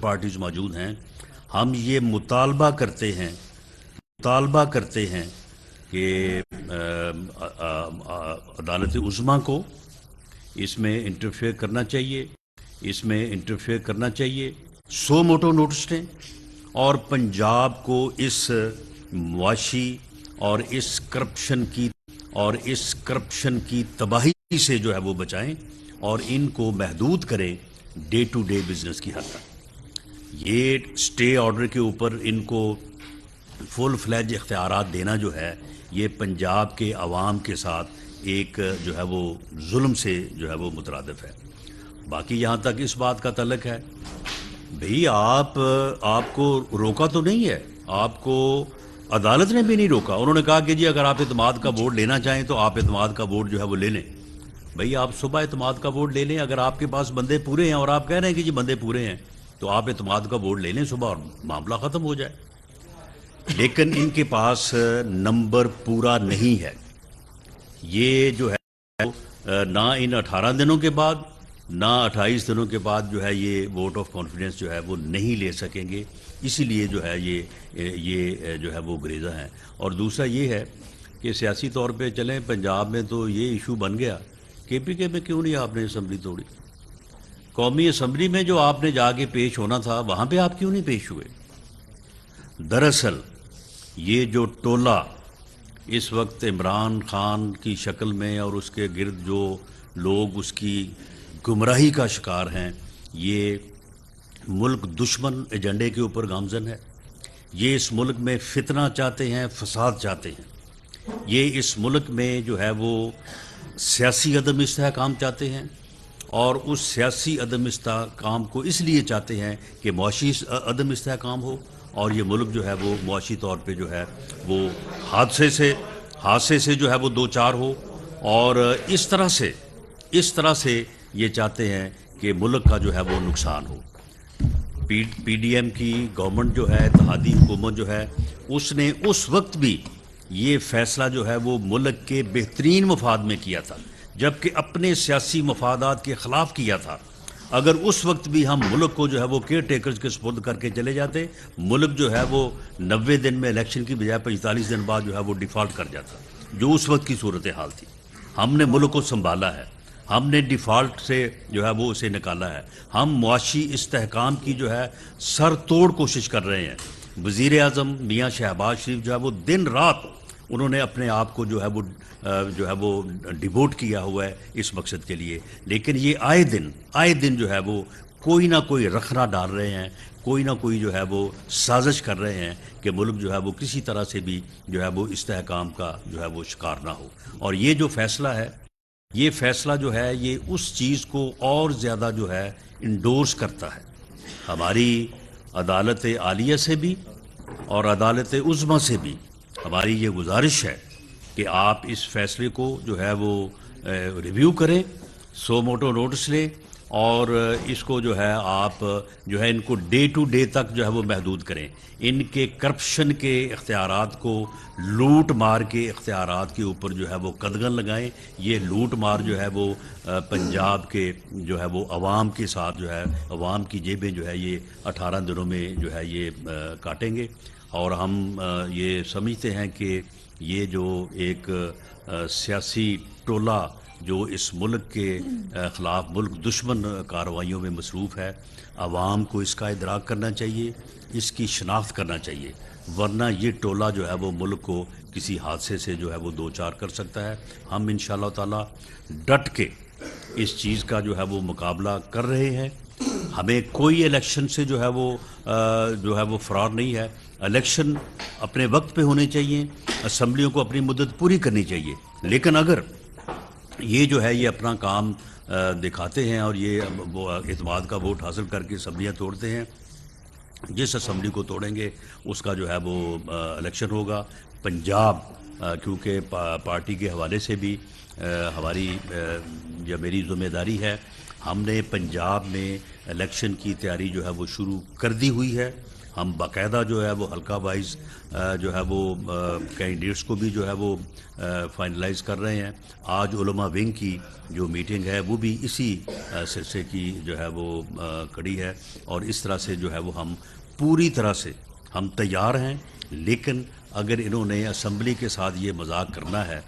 Parties موجود ہیں، ہم یہ مطالبہ کرتے ہیں کہ عدالت عظمیٰ کو اس میں انٹرفیئر کرنا چاہیے، سو موٹو نوٹس لیں اور پنجاب کو اس معاشی اور اس کرپشن کی تباہی سے جو ہے وہ بچائیں اور ان کو محدود کریں ڈے ٹو ڈے بزنس کی حد تک۔ یہ سٹے آرڈر کے اوپر ان کو فل فلیج اختیارات دینا جو ہے یہ پنجاب کے عوام کے ساتھ ایک جو ہے وہ ظلم سے جو ہے وہ مترادف ہے۔ باقی یہاں تک اس بات کا تعلق ہے، بھئی آپ کو روکا تو نہیں ہے، آپ کو عدالت نے بھی نہیں روکا۔ انہوں نے کہا کہ جی اگر آپ اعتماد کا ووٹ لینا چاہیں تو آپ اعتماد کا ووٹ جو ہے وہ لے لیں۔ بھئی آپ صبح اعتماد کا ووٹ لے لیں، اگر آپ کے پاس بندے پورے ہیں اور آپ کہہ رہے ہیں کہ جی بندے پورے ہیں تو آپ اعتماد کا ووٹ لے لیں صبح اور معاملہ ختم ہو جائے۔ لیکن ان کے پاس نمبر پورا نہیں ہے، یہ جو ہے نہ ان 18 دنوں کے بعد نہ 28 دنوں کے بعد جو ہے یہ ووٹ آف کانفیڈنس جو ہے وہ نہیں لے سکیں گے، اسی لیے جو ہے یہ جو ہے وہ گریزہ ہیں۔ اور دوسرا یہ ہے کہ سیاسی طور پہ چلیں پنجاب میں تو یہ ایشو بن گیا، کے پی کے میں کیوں نہیں آپ نے اسمبلی توڑی؟ قومی اسمبلی میں جو آپ نے جا کے پیش ہونا تھا وہاں پہ آپ کیوں نہیں پیش ہوئے؟ دراصل یہ جو ٹولہ اس وقت عمران خان کی شکل میں اور اس کے گرد جو لوگ اس کی گمراہی کا شکار ہیں، یہ ملک دشمن ایجنڈے کے اوپر گامزن ہے۔ یہ اس ملک میں فتنہ چاہتے ہیں، فساد چاہتے ہیں، یہ اس ملک میں جو ہے وہ سیاسی عدم استحکام چاہتے ہیں، اور اس سیاسی عدم استحکام کو اس لیے چاہتے ہیں کہ معاشی عدم استحکام ہو اور یہ ملک جو ہے وہ معاشی طور پہ جو ہے وہ حادثے سے جو ہے وہ دو چار ہو، اور اس طرح سے یہ چاہتے ہیں کہ ملک کا جو ہے وہ نقصان ہو۔ پی ڈی ایم کی گورنمنٹ جو ہے، اتحادی حکومت جو ہے، اس نے اس وقت بھی یہ فیصلہ جو ہے وہ ملک کے بہترین مفاد میں کیا تھا، جبکہ اپنے سیاسی مفادات کے خلاف کیا تھا۔ اگر اس وقت بھی ہم ملک کو جو ہے وہ کیئر ٹیکرز کے سپرد کر کے چلے جاتے، ملک جو ہے وہ 90 دن میں الیکشن کی بجائے 45 دن بعد جو ہے وہ ڈیفالٹ کر جاتا، جو اس وقت کی صورتحال تھی۔ ہم نے ملک کو سنبھالا ہے، ہم نے ڈیفالٹ سے جو ہے وہ اسے نکالا ہے، ہم معاشی استحکام کی جو ہے سر توڑ کوشش کر رہے ہیں۔ وزیر اعظم میاں شہباز شریف جو ہے وہ دن رات انہوں نے اپنے آپ کو جو ہے وہ ڈیووٹ کیا ہوا ہے اس مقصد کے لیے، لیکن یہ آئے دن جو ہے وہ کوئی نہ کوئی رخنا ڈال رہے ہیں، کوئی نہ کوئی جو ہے وہ سازش کر رہے ہیں کہ ملک جو ہے وہ کسی طرح سے بھی جو ہے وہ استحکام کا جو ہے وہ شکار نہ ہو۔ اور یہ جو فیصلہ ہے، یہ فیصلہ جو ہے یہ اس چیز کو اور زیادہ جو ہے انڈورس کرتا ہے۔ ہماری عدالت عالیہ سے بھی اور عدالت عظمیٰ سے بھی ہماری یہ گزارش ہے کہ آپ اس فیصلے کو جو ہے وہ ریویو کریں، سو موٹو نوٹس لیں، اور اس کو جو ہے آپ جو ہے ان کو ڈے ٹو ڈے تک جو ہے وہ محدود کریں۔ ان کے کرپشن کے اختیارات کو، لوٹ مار کے اختیارات کے اوپر جو ہے وہ قدغن لگائیں۔ یہ لوٹ مار جو ہے وہ پنجاب کے جو ہے وہ عوام کے ساتھ جو ہے عوام کی جیبیں جو ہے یہ 18 دنوں میں جو ہے یہ کاٹیں گے، اور ہم یہ سمجھتے ہیں کہ یہ جو ایک سیاسی ٹولہ جو اس ملک کے خلاف ملک دشمن کارروائیوں میں مصروف ہے، عوام کو اس کا ادراک کرنا چاہیے، اس کی شناخت کرنا چاہیے، ورنہ یہ ٹولہ جو ہے وہ ملک کو کسی حادثے سے جو ہے وہ دو چار کر سکتا ہے۔ ہم انشاءاللہ تعالی ڈٹ کے اس چیز کا جو ہے وہ مقابلہ کر رہے ہیں۔ ہمیں کوئی الیکشن سے جو ہے وہ فرار نہیں ہے۔ الیکشن اپنے وقت پہ ہونے چاہیے، اسمبلیوں کو اپنی مدت پوری کرنی چاہیے، لیکن اگر یہ جو ہے یہ اپنا کام دکھاتے ہیں اور یہ اعتماد کا ووٹ حاصل کر کے اسمبلیاں توڑتے ہیں، جس اسمبلی کو توڑیں گے اس کا جو ہے وہ الیکشن ہوگا۔ پنجاب کیونکہ پارٹی کے حوالے سے بھی ہماری یا میری ذمہ داری ہے، ہم نے پنجاب میں الیکشن کی تیاری جو ہے وہ شروع کر دی ہوئی ہے۔ ہم باقاعدہ جو ہے وہ حلقہ وائز جو ہے وہ کینڈیڈیٹس کو بھی جو ہے وہ فائنلائز کر رہے ہیں. آج علماء ونگ کی جو میٹنگ ہے وہ بھی اسی سلسلے کی جو ہے وہ کڑی ہے, اور اس طرح سے جو ہے وہ ہم پوری طرح سے ہم تیار ہیں. لیکن اگر انہوں نے اسمبلی کے ساتھ یہ مذاق کرنا ہے,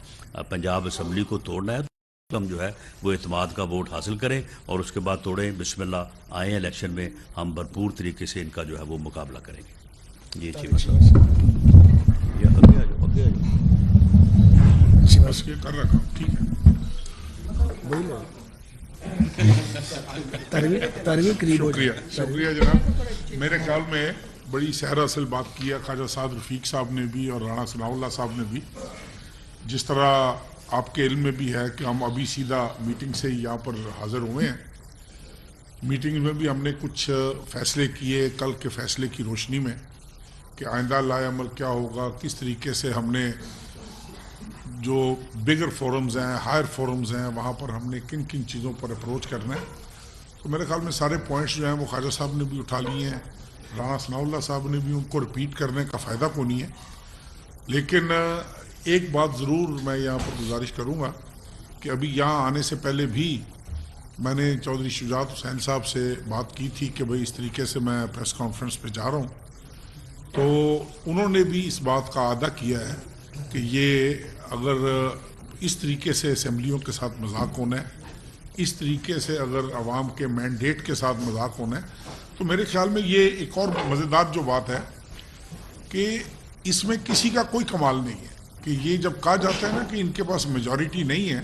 پنجاب اسمبلی کو توڑنا ہے, تو ہم جو ہے وہ اعتماد کا ووٹ حاصل کریں اور اس کے بعد توڑیں. بسم اللہ آئیں الیکشن میں, ہم بھرپور طریقے سے ان کا جو ہے وہ مقابلہ کریں گے. جی ٹھیک شکریہ جناب. میرے خیال میں بڑی سحر اصل بات کی ہے خواجہ سعد رفیق صاحب نے بھی اور رانا ثناء اللہ صاحب نے بھی. جس طرح آپ کے علم میں بھی ہے کہ ہم ابھی سیدھا میٹنگ سے یہاں پر حاضر ہوئے ہیں. میٹنگ میں بھی ہم نے کچھ فیصلے کیے کل کے فیصلے کی روشنی میں کہ آئندہ لائے عمل کیا ہوگا, کس طریقے سے ہم نے جو بگر فورمز ہیں, ہائر فورمز ہیں, وہاں پر ہم نے کن کن چیزوں پر اپروچ کرنا ہے. تو میرے خیال میں سارے پوائنٹس جو ہیں وہ خواجہ صاحب نے بھی اٹھا لیے ہیں, رانا ثناء اللہ صاحب نے بھی, ان کو رپیٹ کرنے کا فائدہ کو نہیں ہے. لیکن ایک بات ضرور میں یہاں پر گزارش کروں گا کہ ابھی یہاں آنے سے پہلے بھی میں نے چودھری شجاعت حسین صاحب سے بات کی تھی کہ بھئی اس طریقے سے میں پریس کانفرنس پہ جا رہا ہوں. تو انہوں نے بھی اس بات کا اعادہ کیا ہے کہ یہ اگر اس طریقے سے اسمبلیوں کے ساتھ مذاق ہونا ہے, اس طریقے سے اگر عوام کے مینڈیٹ کے ساتھ مذاق ہونا ہے, تو میرے خیال میں یہ ایک اور مزیدار جو بات ہے کہ اس میں کسی کا کوئی کمال نہیں ہے کہ یہ جب کہا جاتا ہے نا کہ ان کے پاس میجورٹی نہیں ہے,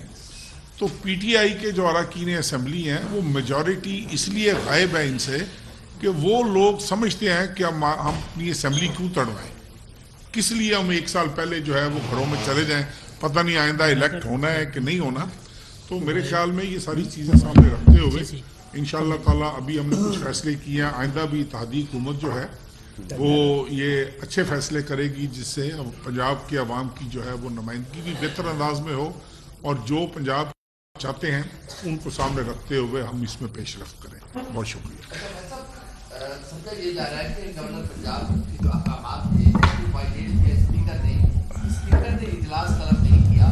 تو پی ٹی آئی کے جو اراکین اسمبلی ہیں وہ میجورٹی اس لیے غائب ہے ان سے کہ وہ لوگ سمجھتے ہیں کہ ہم اپنی اسمبلی کیوں تڑوائیں, کس لیے ہم ایک سال پہلے جو ہے وہ گھروں میں چلے جائیں, پتہ نہیں آئندہ الیکٹ ہونا ہے کہ نہیں ہونا. تو میرے خیال میں یہ ساری چیزیں سامنے رکھتے ہوئے انشاءاللہ تعالیٰ ابھی ہم نے کچھ فیصلے کیے ہیں. آئندہ بھی اتحادی حکومت جو ہے وہ یہ اچھے فیصلے کرے گی جس سے پنجاب کے عوام کی جو ہے وہ نمائندگی بھی بہتر انداز میں ہو, اور جو پنجاب چاہتے ہیں ان کو سامنے رکھتے ہوئے ہم اس میں پیش رفت کریں. بہت شکریہ. سمجھا یہ جا رہا ہے کہ گورنر پنجاب کے جو احکامات تھے اسپیکر نے اجلاس طلب نہیں کیا,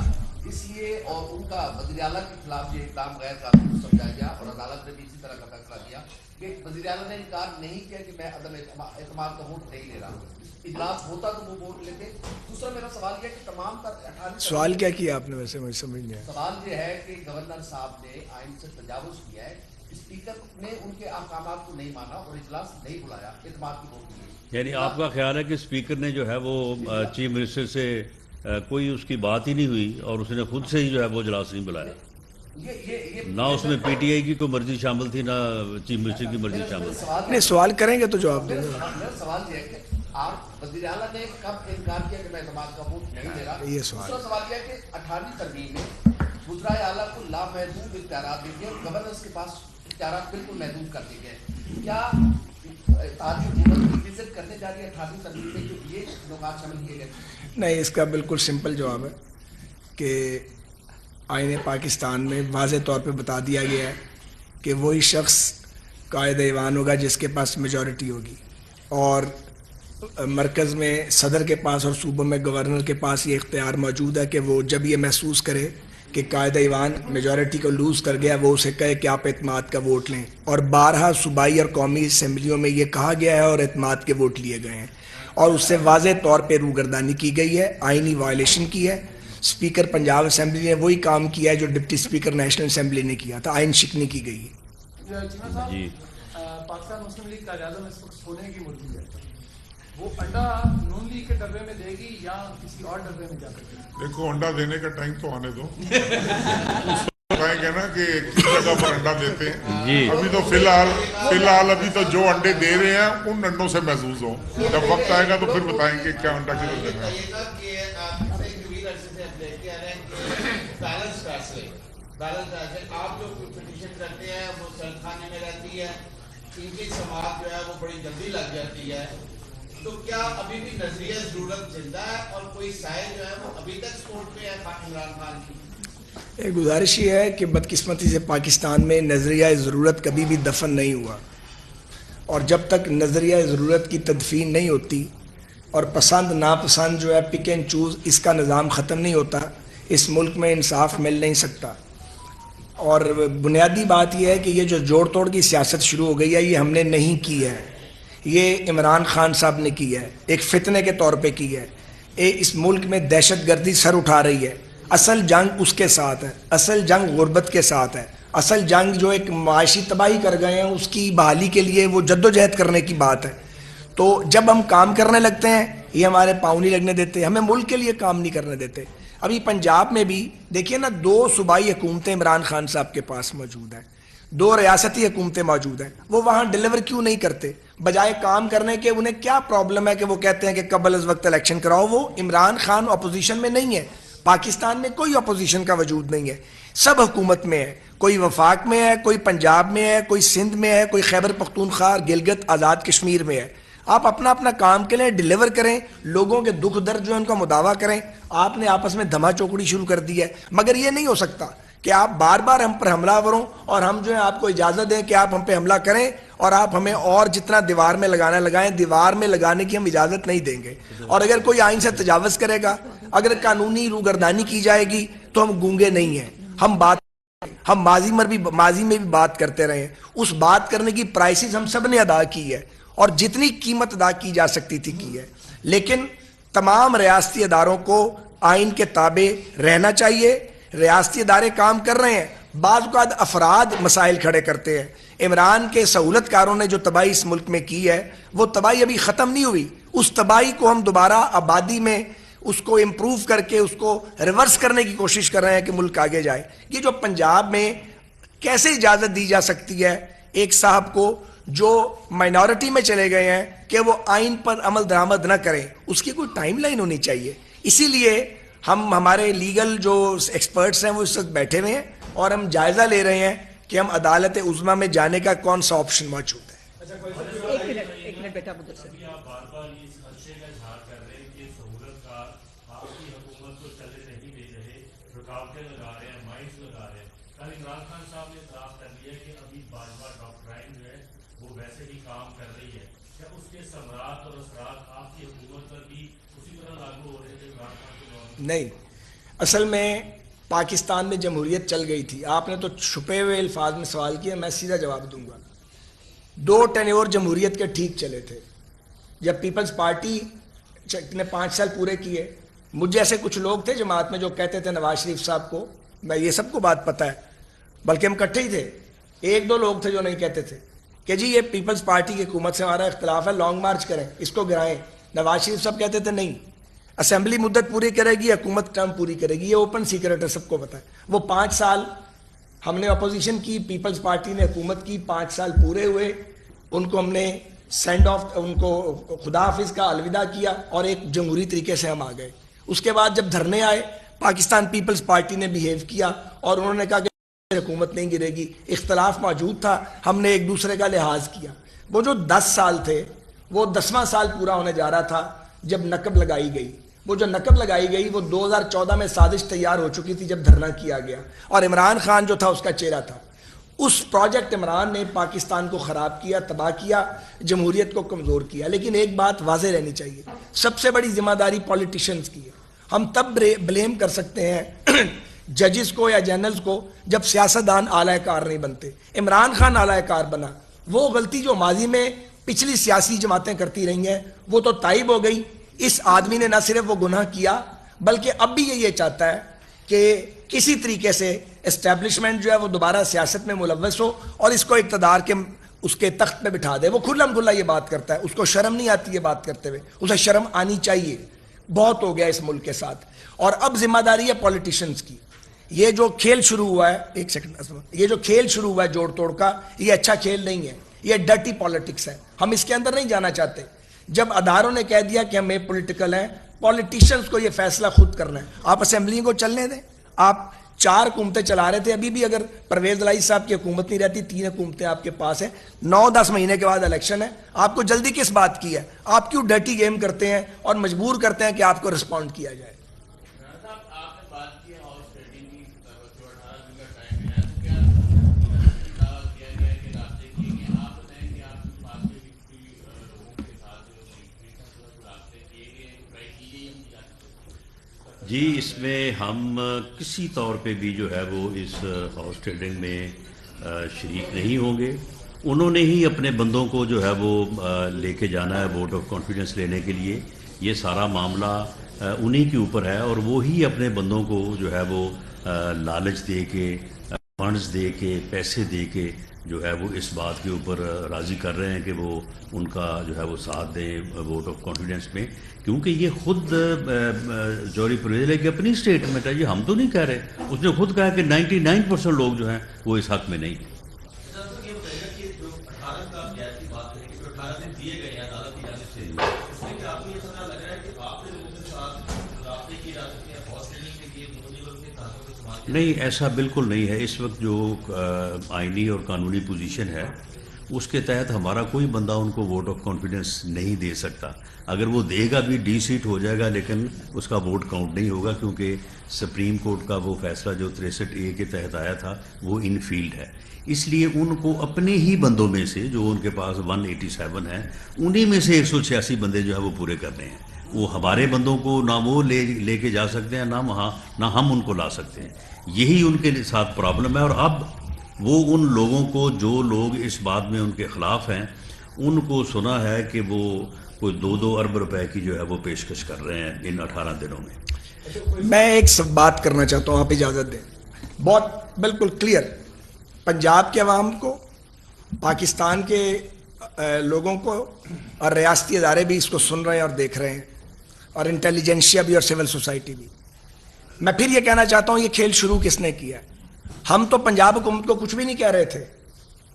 اس لیے اور ان کا وزیر اعلیٰ کے خلاف یہ اقدام غیر قانونی سمجھا گیا, اور عدالت نے بھی اسی طرح کا فیصلہ دیا کہ وزیر اعلیٰ نے انکار نہیں کیا کہ میں عدم اعتماد کا ووٹ نہیں لے رہا ہوں. اجلاس ہوتا تو وہ ووٹ لیتے. دوسرا میرا سوال یہ ہے کہ تمام سوال کیا کیا آپ نے, ویسے مجھے سمجھ نہیں آیا. سوال یہ ہے کہ گورنر صاحب نے آئین سے تجاوز کیا ہے, اسپیکر نے ان کے احکامات کو نہیں مانا اور اجلاس نہیں بلایا, اعتماد کی ووٹ نہیں. یعنی آپ کا خیال ہے کہ اسپیکر نے جو ہے وہ چیف منسٹر سے کوئی اس کی بات ہی نہیں ہوئی اور اس نے خود سے ہی جو ہے وہ اجلاس نہیں بلایا, نہ اس میں پی ٹی آئی کی کوئی مرضی شامل تھی, نہ چیف منسٹر کی مرضی شامل تھی. نہیں, سوال کریں گے تو جواب دیں گے. میرا سوال یہ ہے کہ آپ وزیر اعلیٰ نے کب انکار کیا کہ میں اعتماد کا ووٹ نہیں دے رہا. یہ سوال دوسرا سوال یہ ہے کہ 18ویں ترمیم میں وزرائے اعلیٰ کو لامحدود اختیارات دے دیے, گورنر کے پاس اختیارات بالکل محدود کر دیے گئے. کیا اتحادی حکومت وزٹ کرنے جا رہی ہے 18ویں ترمیم میں جو یہ نکات شامل کیے گئے؟ نہیں, اس کا بالکل سمپل جواب ہے کہ آئین پاکستان میں واضح طور پہ بتا دیا گیا ہے کہ وہی شخص قائد ایوان ہوگا جس کے پاس میجورٹی ہوگی, اور مرکز میں صدر کے پاس اور صوبوں میں گورنر کے پاس یہ اختیار موجود ہے کہ وہ جب یہ محسوس کرے کہ قائد ایوان میجورٹی کو لوز کر گیا, وہ اسے کہے کہ آپ اعتماد کا ووٹ لیں. اور بارہا صوبائی اور قومی اسمبلیوں میں یہ کہا گیا ہے اور اعتماد کے ووٹ لیے گئے ہیں, اور اس سے واضح طور پہ روگردانی کی گئی ہے, آئینی وائلیشن کی ہے. اسپیکر پنجاب اسمبلی نے وہی کام کیا ہے جو ڈپٹی اسپیکر نیشنل اسمبلی نے کیا تھا, آئین شکنی کی گئی ہے. جی, پاکستان مسلم لیگ کا اعظم اس وقت سونے کی مرغی ہے, وہ انڈا نون لیگ کے ڈبے میں دے گی یا کسی اور ڈبے میں جا کر؟ دیکھو, انڈا دینے کا ٹائم تو آنے دو, بتائیں گے نا کہ کس جگہ پر انڈا دیتے ہیں. ابھی تو فی الحال ابھی تو جو انڈے دے رہے ہیں ان انڈوں سے محظوظ ہوں. جب وقت آئے گا تو پھر بتائیں گے کیا انڈا کدھر دینا ہے. آپ جو پٹیشن کرتے ہیں وہ سرد خانے میں رہتی ہے, ان کی سماعت جو ہے وہ بڑی جلدی لگ جاتی ہے, تو کیا ابھی بھی نظریہ ضرورت زندہ ہے اور کوئی سائے جو ہے وہ ابھی تک سپورٹ پہ ہے عمران خان کی؟ ایک گزارش یہ ہے کہ بدقسمتی سے پاکستان میں نظریہ ضرورت کبھی بھی دفن نہیں ہوا, اور جب تک نظریہ ضرورت کی تدفین نہیں ہوتی اور پسند ناپسند جو ہے پک اینڈ چوز اس کا نظام ختم نہیں ہوتا، اس ملک میں انصاف مل نہیں سکتا. اور بنیادی بات یہ ہے کہ یہ جو جوڑ توڑ کی سیاست شروع ہو گئی ہے یہ ہم نے نہیں کی ہے، یہ عمران خان صاحب نے کی ہے، ایک فتنے کے طور پہ کی ہے. اس ملک میں دہشت گردی سر اٹھا رہی ہے. اصل جنگ اس کے ساتھ ہے، اصل جنگ غربت کے ساتھ ہے، اصل جنگ جو ایک معاشی تباہی کر گئے ہیں اس کی بحالی کے لیے وہ جدوجہد کرنے کی بات ہے. تو جب ہم کام کرنے لگتے ہیں یہ ہمارے پاؤں نہیں لگنے دیتے، ہمیں ملک کے لیے کام نہیں کرنے دیتے. ابھی پنجاب میں بھی دیکھیے نا 2 صوبائی حکومتیں عمران خان صاحب کے پاس موجود ہیں، 2 ریاستی حکومتیں موجود ہیں. وہ وہاں ڈیلیور کیوں نہیں کرتے؟ بجائے کام کرنے کے انہیں کیا پرابلم ہے کہ وہ کہتے ہیں کہ قبل از وقت الیکشن کراؤ؟ وہ عمران خان اپوزیشن میں نہیں ہے، پاکستان میں کوئی اپوزیشن کا وجود نہیں ہے، سب حکومت میں ہے. کوئی وفاق میں ہے، کوئی پنجاب میں ہے، کوئی سندھ میں ہے، کوئی خیبر پختونخوا گلگت آزاد کشمیر میں ہے. آپ اپنا اپنا کام کے لیں، ڈیلیور کریں، لوگوں کے دکھ درد جو ہے ان کا مداوع کریں. آپ نے آپس میں دھما چوکڑی شروع کر دی ہے. مگر یہ نہیں ہو سکتا کہ آپ بار بار ہم پر حملہ وروں اور ہم جو ہے آپ کو اجازت دیں کہ آپ ہم پہ حملہ کریں اور آپ ہمیں اور جتنا دیوار میں لگانا لگائیں. دیوار میں لگانے کی ہم اجازت نہیں دیں گے. اور اگر کوئی آئین سے تجاوز کرے گا، اگر قانونی روگردانی کی جائے گی تو ہم گونگے نہیں ہیں. ہم ماضی میں بھی بات کرتے رہے ہیں. اس بات کرنے کی پرائسز ہم سب نے ادا کی ہے اور جتنی قیمت ادا کی جا سکتی تھی کی ہے. لیکن تمام ریاستی اداروں کو آئین کے تابع رہنا چاہیے. ریاستی ادارے کام کر رہے ہیں، بعض اوقات افراد مسائل کھڑے کرتے ہیں. عمران کے سہولت کاروں نے جو تباہی اس ملک میں کی ہے وہ تباہی ابھی ختم نہیں ہوئی. اس تباہی کو ہم دوبارہ آبادی میں اس کو امپروو کر کے اس کو ریورس کرنے کی کوشش کر رہے ہیں کہ ملک آگے جائے. یہ جو پنجاب میں کیسے اجازت دی جا سکتی ہے ایک صاحب کو جو مائنورٹی میں چلے گئے ہیں کہ وہ آئین پر عمل درآمد نہ کریں؟ اس کی کوئی ٹائم لائن ہونی چاہیے. اسی لیے ہمارے لیگل جو ایکسپرٹس ہیں وہ اس وقت بیٹھے ہوئے ہیں اور ہم جائزہ لے رہے ہیں کہ ہم عدالت عظمیٰ میں جانے کا کون سا آپشن موجود ہے. ایک منٹ بیٹا مدثر. آپ بار بار اس خدشے کا اظہار کر رہے ہیں کہ سہولت کار آپ کی حکومت کو چلے نہیں دے رہے، رکاوٹیں لگا رہے ہیں، مائنس لگا رہے ہیں. کل عمران خان صاحب نے اعتراف کر لیا کہ ابھی باجوہ ڈاکٹرائن جو ہے وہ ویسے ہی کام کر رہی ہے. کیا اس کے ثمرات اور اثرات آپ کی حکومت پر بھی اسی طرح لاگو ہو رہے ہیں عمران خان کے دور میں؟ نہیں، اصل میں پاکستان میں جمہوریت چل گئی تھی. آپ نے تو چھپے ہوئے الفاظ میں سوال کیا، میں سیدھا جواب دوں گا. 2 ٹینیور جمہوریت کے ٹھیک چلے تھے. جب پیپلز پارٹی نے 5 سال پورے کیے، مجھ جیسے کچھ لوگ تھے جماعت میں جو کہتے تھے نواز شریف صاحب کو، میں یہ سب کو بات پتہ ہے، بلکہ ہم اکٹھے ہی تھے. 1-2 لوگ تھے جو نہیں کہتے تھے کہ جی یہ پیپلز پارٹی کی حکومت سے ہمارا اختلاف ہے، لانگ مارچ کریں، اس کو گرائیں. نواز شریف صاحب کہتے تھے نہیں، اسمبلی مدت پوری کرے گی، حکومت ٹرم پوری کرے گی. یہ اوپن سیکرٹ ہے، سب کو پتہ ہے. وہ 5 سال ہم نے اپوزیشن کی، پیپلز پارٹی نے حکومت کی. 5 سال پورے ہوئے، ان کو ہم نے سینڈ آف، ان کو خدا حافظ کا الوداع کیا اور ایک جمہوری طریقے سے ہم آ گئے. اس کے بعد جب دھرنے آئے پاکستان پیپلز پارٹی نے بیہیو کیا اور انہوں نے کہا کہ حکومت نہیں گرے گی. اختلاف موجود تھا، ہم نے ایک دوسرے کا لحاظ کیا. وہ جو 10 سال تھے وہ 10واں سال پورا ہونے جا رہا تھا جب نقب لگائی گئی. وہ جو نقب لگائی گئی وہ 2014 میں سازش تیار ہو چکی تھی جب دھرنا کیا گیا اور عمران خان جو تھا اس کا چہرہ تھا. اس پروجیکٹ عمران نے پاکستان کو خراب کیا، تباہ کیا، جمہوریت کو کمزور کیا. لیکن ایک بات واضح رہنی چاہیے، سب سے بڑی ذمہ داری پولیٹیشنز کی ہے. ہم تب بلیم کر سکتے ہیں ججز کو یا جنرلز کو جب سیاستدان اعلی کار نہیں بنتے. عمران خان اعلی کار بنا. وہ غلطی جو ماضی میں پچھلی سیاسی جماعتیں کرتی رہی ہیں وہ تو تائب ہو گئی. اس آدمی نے نہ صرف وہ گناہ کیا بلکہ اب بھی یہ چاہتا ہے کہ کسی طریقے سے اسٹیبلشمنٹ جو ہے وہ دوبارہ سیاست میں ملوث ہو اور اس کو اقتدار کے اس کے تخت پہ بٹھا دے. وہ کھلم کھلا یہ بات کرتا ہے، اس کو شرم نہیں آتی یہ بات کرتے ہوئے. اسے شرم آنی چاہیے. بہت ہو گیا اس ملک کے ساتھ. اور اب ذمہ داری ہے پولیٹیشنز کی. یہ جو کھیل شروع ہوا ہے، ایک سیکنڈ، یہ جو کھیل شروع ہوا ہے جوڑ توڑ کا، یہ اچھا کھیل نہیں ہے، یہ ڈرٹی پالیٹکس ہے. ہم اس کے اندر نہیں جانا چاہتے. جب اداروں نے کہہ دیا کہ ہم پولیٹیکل ہیں، پولیٹیشنز کو یہ فیصلہ خود کرنا ہے. آپ اسمبلی کو چلنے دیں. آپ 4 حکومتیں چلا رہے تھے، ابھی بھی اگر پرویز الہی صاحب کی حکومت نہیں رہتی 3 حکومتیں آپ کے پاس ہیں. 9-10 مہینے کے بعد الیکشن ہے. آپ کو جلدی کس بات کی ہے؟ آپ کیوں ڈرٹی گیم کرتے ہیں اور مجبور کرتے ہیں کہ آپ کو رسپونڈ کیا جائے؟ جی اس میں ہم کسی طور پہ بھی جو ہے وہ اس ہاؤس ٹریڈنگ میں شریک نہیں ہوں گے. انہوں نے ہی اپنے بندوں کو جو ہے وہ لے کے جانا ہے ووٹ آف کانفیڈنس لینے کے لیے. یہ سارا معاملہ انہی کے اوپر ہے اور وہی اپنے بندوں کو جو ہے وہ لالچ دے کے فنڈز دے کے پیسے دے کے جو ہے وہ اس بات کے اوپر راضی کر رہے ہیں کہ وہ ان کا جو ہے وہ ساتھ دیں ووٹ آف کانفیڈنس میں. کیونکہ یہ خود جوہری پرویز کی اپنی اسٹیٹمنٹ ہے, یہ ہم تو نہیں کہہ رہے. اس نے خود کہا کہ 99% لوگ جو ہیں وہ اس حق میں نہیں. نہیں, ایسا بالکل نہیں ہے. اس وقت جو آئینی اور قانونی پوزیشن ہے اس کے تحت ہمارا کوئی بندہ ان کو ووٹ آف کانفیڈنس نہیں دے سکتا. اگر وہ دے گا بھی ڈی سیٹ ہو جائے گا لیکن اس کا ووٹ کاؤنٹ نہیں ہوگا, کیونکہ سپریم کورٹ کا وہ فیصلہ جو 63A کے تحت آیا تھا وہ ان فیلڈ ہے. اس لیے ان کو اپنے ہی بندوں میں سے جو ان کے پاس 187 ہیں انہی میں سے 186 بندے جو ہے وہ پورے کرنے ہیں. وہ ہمارے بندوں کو نہ وہ لے کے جا سکتے ہیں نہ ہم ان کو لا سکتے ہیں. یہی ان کے ساتھ پرابلم ہے. اور اب وہ ان لوگوں کو جو لوگ اس بات میں ان کے خلاف ہیں ان کو سنا ہے کہ وہ کوئی 2 ارب روپے کی جو ہے وہ پیشکش کر رہے ہیں ان 18 دنوں میں. میں ایک سب بات کرنا چاہتا ہوں, آپ اجازت دیں. بہت بالکل کلیئر پنجاب کے عوام کو, پاکستان کے لوگوں کو اور ریاستی ادارے بھی اس کو سن رہے ہیں اور دیکھ رہے ہیں, اور انٹیلیجنشیا بھی اور سول سوسائٹی بھی. میں پھر یہ کہنا چاہتا ہوں یہ کھیل شروع کس نے کیا ہے؟ ہم تو پنجاب حکومت کو کچھ بھی نہیں کہہ رہے تھے,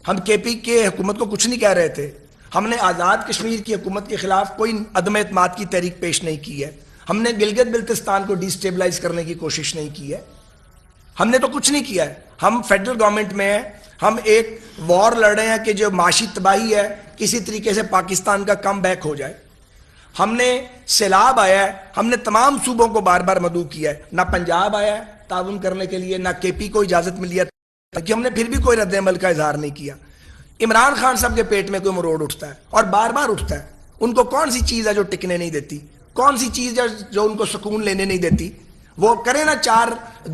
ہم KP کے حکومت کو کچھ نہیں کہہ رہے تھے. ہم نے آزاد کشمیر کی حکومت کے خلاف کوئی عدم اعتماد کی تحریک پیش نہیں کی ہے. ہم نے گلگت بلتستان کو ڈی اسٹیبلائز کرنے کی کوشش نہیں کی ہے. ہم نے تو کچھ نہیں کیا ہے. ہم فیڈرل گورنمنٹ میں ہیں, ہم ایک وار لڑ رہے ہیں کہ جو معاشی تباہی ہے کسی طریقے سے پاکستان کا کم بیک ہو جائے. ہم نے سیلاب آیا ہے, ہم نے تمام صوبوں کو بار بار مدعو کیا ہے, نہ پنجاب آیا ہے تعاون کرنے کے لیے, نہ KP کو اجازت ملی ہے, تاکہ ہم نے پھر بھی کوئی رد عمل کا اظہار نہیں کیا. عمران خان صاحب کے پیٹ میں کوئی مروڑ اٹھتا ہے اور بار بار اٹھتا ہے. ان کو کون سی چیز ہے جو ٹکنے نہیں دیتی؟ کون سی چیز ہے جو ان کو سکون لینے نہیں دیتی؟ وہ کریں نا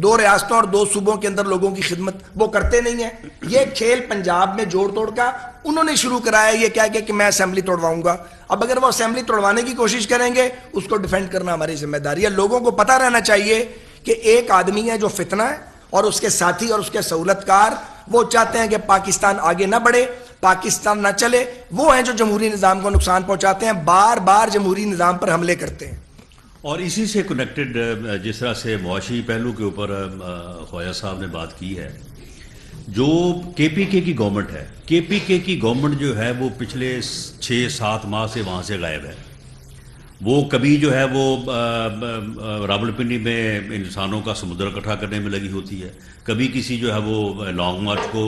2 ریاستوں اور 2 صوبوں کے اندر لوگوں کی خدمت, وہ کرتے نہیں ہیں. یہ کھیل پنجاب میں جوڑ توڑ کا انہوں نے شروع کرایا, یہ کہہ کے کہ میں اسمبلی توڑواؤں گا. اب اگر وہ اسمبلی توڑوانے کی کوشش کریں گے اس کو ڈیفینڈ کرنا ہماری ذمہ داری ہے. لوگوں کو پتہ رہنا چاہیے کہ ایک آدمی ہے جو فتنہ ہے اور اس کے ساتھی اور اس کے سہولت کار وہ چاہتے ہیں کہ پاکستان آگے نہ بڑھے, پاکستان نہ چلے. وہ ہیں جو جمہوری نظام کو نقصان پہنچاتے ہیں, بار بار جمہوری نظام پر حملے کرتے ہیں. اور اسی سے کنیکٹڈ جس طرح سے معاشی پہلو کے اوپر خواجہ صاحب نے بات کی ہے, جو KPK کی گورنمنٹ ہے, KPK کی گورنمنٹ جو ہے وہ پچھلے 6-7 ماہ سے وہاں سے غائب ہے. وہ کبھی جو ہے وہ راولپنڈی میں انسانوں کا سمندر اکٹھا کرنے میں لگی ہوتی ہے, کبھی کسی جو ہے وہ لانگ مارچ کو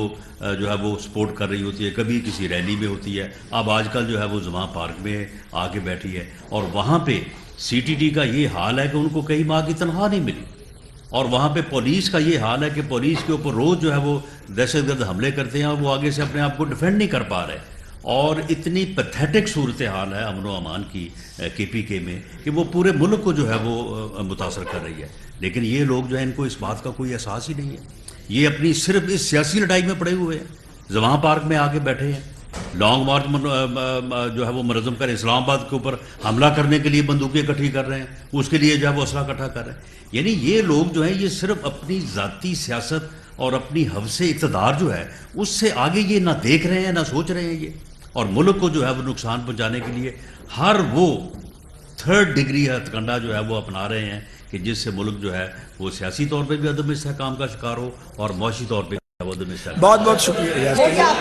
جو ہے وہ سپورٹ کر رہی ہوتی ہے, کبھی کسی ریلی میں ہوتی ہے. اب آج کل جو ہے وہ زمان پارک میں آ کے بیٹھی ہے. اور وہاں پہ CTD کا یہ حال ہے کہ ان کو کئی ماہ کی تنخواہ نہیں ملی. اور وہاں پہ پولیس کا یہ حال ہے کہ پولیس کے اوپر روز جو ہے وہ دہشت گرد حملے کرتے ہیں اور وہ آگے سے اپنے آپ کو ڈیفینڈ نہیں کر پا رہے. اور اتنی پیتھیٹک صورتحال ہے امن و امان کی KPK میں کہ وہ پورے ملک کو جو ہے وہ متاثر کر رہی ہے. لیکن یہ لوگ جو ہے ان کو اس بات کا کوئی احساس ہی نہیں ہے. یہ اپنی صرف اس سیاسی لڑائی میں پڑے ہوئے ہیں. زمان پارک میں آ کے بیٹھے ہیں, لانگ مارچ جو ہے وہ منظم کر اسلام آباد کے اوپر حملہ کرنے کے لیے بندوقیں اکٹھی کر رہے ہیں, اس کے لیے جو ہے وہ اسلحہ اکٹھا کر رہے ہیں. یعنی یہ لوگ جو ہیں یہ صرف اپنی ذاتی سیاست اور اپنی حوث اقتدار جو ہے اس سے آگے یہ نہ دیکھ رہے ہیں نہ سوچ رہے ہیں. یہ اور ملک کو جو ہے وہ نقصان پہنچانے کے لیے ہر وہ 3rd ڈگری ہتھ کنڈا جو ہے وہ اپنا رہے ہیں کہ جس سے ملک جو ہے وہ سیاسی طور پہ بھی عدم استحکام کا شکار ہو اور معاشی طور پہ عدم استحکام. بہت بہت شکریہ.